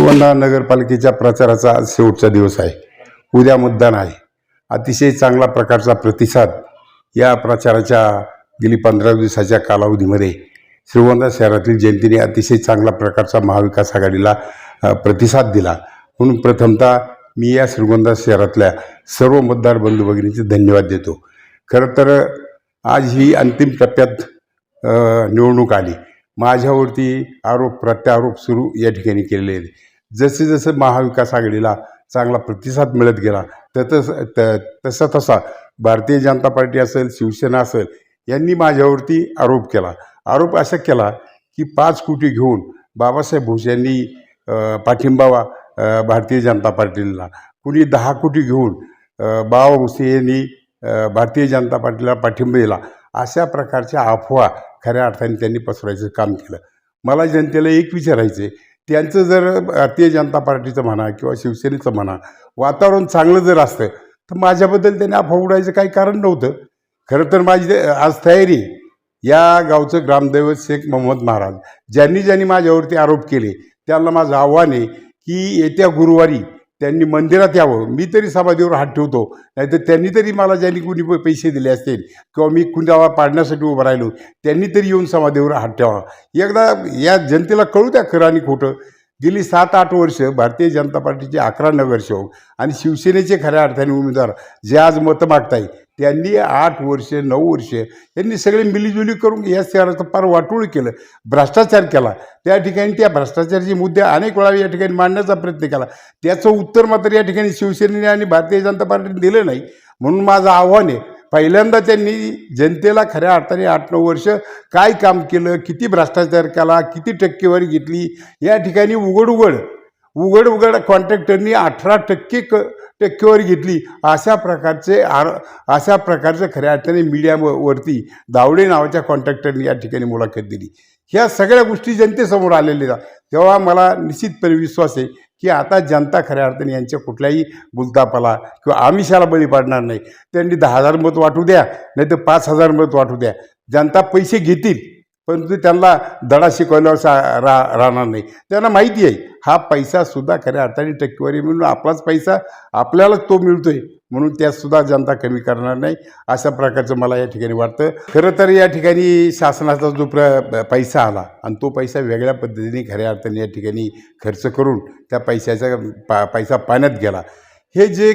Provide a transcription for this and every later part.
श्रीगोंदा नगरपालिकेच्या प्रचाराचा आज शेवटचा दिवस आहे। उद्या मतदान आहे। अतिशय चांगला प्रकारचा प्रतिसाद या प्रचाराच्या गेली 15 दिवसाच्या कालावधीमध्ये श्रीगोंदा शहरातील जनतेने अतिशय चांगला प्रकारचा महाविकास आघाडीला प्रतिसाद दिला। म्हणून प्रथमतः मी या श्रीगोंदा शहरातल्या सर्व मतदार बंधू भगिनींचे धन्यवाद देतो। खरं तर आज ही अंतिम टप्प्यात निवडणूक आली। माझ्यावरती आरोप प्रत्यारोप सुरू या ठिकाणी केलेले आहेत। जसे जसे महाविकास आघाडीला चांगला प्रतिसाद मिळत गेला तसा भारतीय जनता पार्टी असेल, शिवसेना असेल, यांनी माझ्यावरती आरोप केला। आरोप असा केला की 5 कोटी घेऊन बाबासाहेब भोस यांनी पाठिंबा भारतीय जनता पार्टीला, कुणी 10 कोटी घेऊन बाबा भोसे यांनी भारतीय जनता पार्टीला पाठिंबा दिला। अशा प्रकारच्या अफवा खऱ्या अर्थाने त्यांनी पसरवायचं काम केलं। मला जनतेला एक विचारायचं, त्यांचं जर भारतीय जनता पार्टीचं म्हणा किंवा शिवसेनेचं म्हणा वातावरण चांगलं जर असतं तर माझ्याबद्दल त्यांनी अफवा उडायचं काही कारण नव्हतं। खरं तर माझी आज तयारी, या गावचं ग्रामदैवत शेख मोहम्मद महाराज ज्यांनी माझ्यावरती आरोप केले त्यांना माझं आव्हान आहे की येत्या गुरुवारी त्यांनी मंदिरात यावं। मी तरी समाधीवर हात ठेवतो, नाहीतर त्यांनी तरी मला ज्यांनी कुणी पैसे दिले असतील किंवा मी कुणाला पाडण्यासाठी उभं राहिलो त्यांनी तरी येऊन समाधीवर हात ठेवा। एकदा या जनतेला कळू द्या खरं आणि खोटं। गेली 7-8 वर्ष भारतीय जनता पार्टीचे 11 नगरसेवक आणि शिवसेनेचे खऱ्या अर्थाने उमेदवार जे आज मतं मागताय त्यांनी 8 वर्ष 9 वर्ष यांनी सगळे मिलीजुली करून या शहराचं फार वाटोळ केलं, भ्रष्टाचार केला। त्या ठिकाणी त्या भ्रष्टाचाराचे मुद्दे अनेक वेळा या ठिकाणी मांडण्याचा प्रयत्न केला। त्याचं उत्तर मात्र या ठिकाणी शिवसेनेने आणि भारतीय जनता पार्टीने दिलं नाही। म्हणून माझं आव्हान आहे, पहिल्यांदा त्यांनी जनतेला खऱ्या अर्थाने 8-9 वर्ष काय काम केलं, किती भ्रष्टाचार केला, किती टक्केवारी घेतली, या ठिकाणी उघड कॉन्ट्रॅक्टरनी 18% टक्केवारी घेतली। अशा प्रकारचे खऱ्या अर्थाने मीडियावरती दावडे नावाच्या कॉन्ट्रॅक्टरनी या ठिकाणी मुलाखत दिली। ह्या सगळ्या गोष्टी जनतेसमोर आलेल्या, तेव्हा मला निश्चितपणे विश्वास आहे की आता जनता खऱ्या अर्थाने यांच्या कुठल्याही बुलतापाला किंवा आमिषाला बळी पाडणार नाही। त्यांनी 10,000 मत वाटू द्या, नाही तर 5,000 मत वाटू द्या, जनता पैसे घेतील, परंतु त्यांना धडा शिकवल्यावर राहणार नाही। त्यांना माहिती आहे हा पैसासुद्धा खऱ्या अर्थाने टक्केवारी म्हणून आपलाच पैसा आपल्यालाच तो मिळतोय, म्हणून त्यातसुद्धा जनता कमी करणार नाही। अशा प्रकारचं मला या ठिकाणी वाटतं। खरं तर या ठिकाणी शासनाचा जो पैसा आला आणि तो पैसा वेगळ्या पद्धतीने खऱ्या अर्थाने या ठिकाणी खर्च करून त्या पैशाचा पैसा पाण्यात गेला। हे जे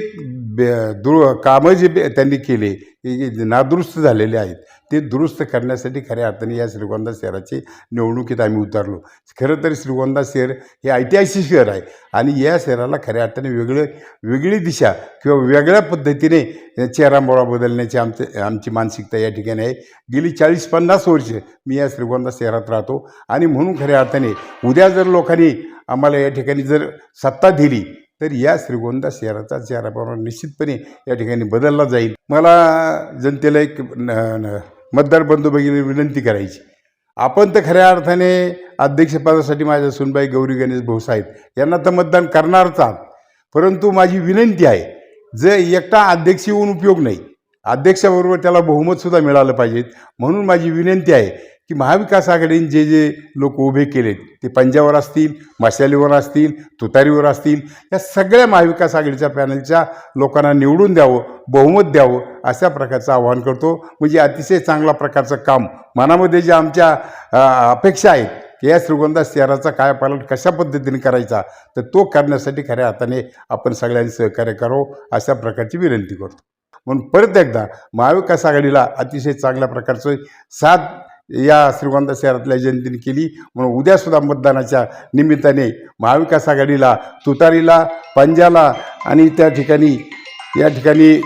कामं जे त्यांनी केले जे नादुरुस्त झालेले आहेत ते दुरुस्त करण्यासाठी खऱ्या अर्थाने या श्रीगोंदा शहराची निवडणुकीत आम्ही उतरलो। खरं तर श्रीगोंदा शहर हे ऐतिहासिक शहर आहे आणि या शहराला खऱ्या अर्थाने वेगळी दिशा किंवा वेगळ्या पद्धतीने चेहरामोहरा बदलण्याची आमची मानसिकता या ठिकाणी आहे। गेली 40-50 वर्ष मी या श्रीगोंदा शहरात राहतो आणि म्हणून खऱ्या अर्थाने उद्या जर लोकांनी आम्हाला या ठिकाणी जर सत्ता दिली तर या श्रीगोंदा शहराचा चेहरामोहरा निश्चितपणे या ठिकाणी बदलला जाईल। मला जनतेला एक मतदार बंधू भगिनी विनंती करायची, आपण तर खऱ्या अर्थाने अध्यक्षपदासाठी माझ्या सुनबाई गौरी गणेश भोस आहेत, यांना तर मतदान करणारच आहात, परंतु माझी विनंती आहे जर एकटा अध्यक्ष येऊन उपयोग नाही, अध्यक्षाबरोबर त्याला बहुमतसुद्धा मिळालं पाहिजे। म्हणून माझी विनंती आहे की महाविकास आघाडीने जे लोक उभे केलेत ते पंजावर असतील, मशालीवर असतील, तुतारीवर असतील, या सगळ्या महाविकास आघाडीच्या पॅनलच्या लोकांना निवडून द्यावं, बहुमत द्यावं, अशा प्रकारचं आवाहन करतो। म्हणजे अतिशय चांगला प्रकारचं काम मनामध्ये जे आमच्या अपेक्षा आहेत की या श्रीगोंदा शहराचा कायापालट कशा पद्धतीने करायचा तर तो करण्यासाठी खऱ्या हाताने आपण सगळ्यांनी सहकार्य करावं, अशा प्रकारची विनंती करतो। म्हणून परत एकदा महाविकास आघाडीला अतिशय चांगल्या प्रकारचं साथ या श्रीगोंदा शहरातल्या जनतेने केली। म्हणून उद्यासुद्धा मतदानाच्या निमित्ताने महाविकास आघाडीला, तुतारीला, पंजाला आणि त्या ठिकाणी या ठिकाणी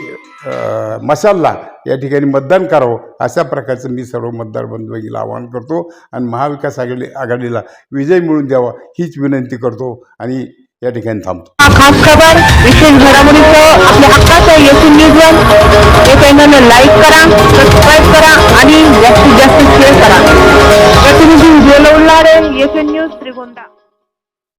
मशालला या ठिकाणी मतदान करावं, अशा प्रकारचं मी सर्व मतदार बंधूंना आवाहन करतो आणि महाविकास आघाडीला विजय मिळवून द्यावा हीच विनंती करतो आणि या ठिकाणी थांबतो। खास खबर विशेष घडामोडीचं आपल्या हक्काचं येथून न्यूजवर हे चॅनलला लाईक करा, सबस्क्राईब करा आणि जास्तीत जास्त शेअर करा। प्रतिनिधी उज्ज्वल उल्हारे, येथून न्यूज श्रीगोंदा।